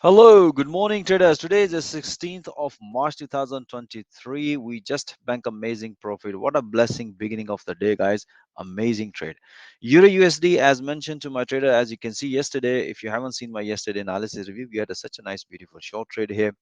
Hello, good morning, traders. Today is the 16th of March 2023. We just bank amazing profit. What a blessing beginning of the day, guys. Amazing trade. Euro USD, as mentioned to my trader, as you can see yesterday, if you haven't seen my yesterday analysis review, we had such a nice, beautiful short trade here.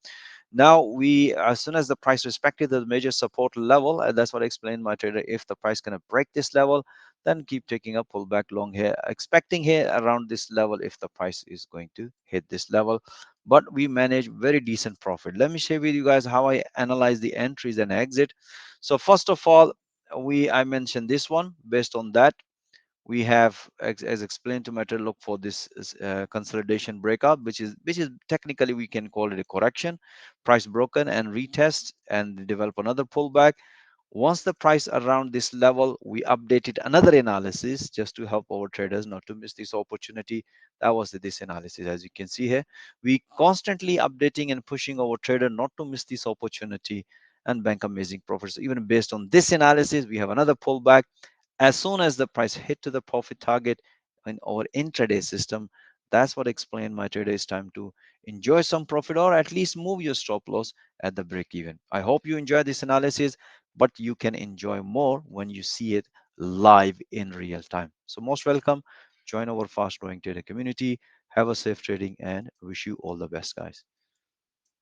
Now we, as soon as the price respected the major support level, and that's what I explained my trader, if the price gonna break this level, then keep taking a pullback long here, expecting here around this level if the price is going to hit this level. But we manage very decent profit. Let me share with you guys how I analyze the entries and exit. So first of all, I mentioned this one. Based on that, we have, as explained to matter, look for this consolidation breakout, which is technically we can call it a correction, price broken and retest and develop another pullback. Once the price around this level, we updated another analysis just to help our traders not to miss this opportunity. That was this analysis. As you can see here, we constantly updating and pushing our trader not to miss this opportunity and bank amazing profits. Even based on this analysis, we have another pullback. As soon as the price hit to the profit target in our intraday system, that's what explained my trader it's time to enjoy some profit or at least move your stop loss at the break even. I hope you enjoy this analysis, but you can enjoy more when you see it live in real time. So most welcome. Join our fast growing trader community. Have a safe trading and wish you all the best, guys.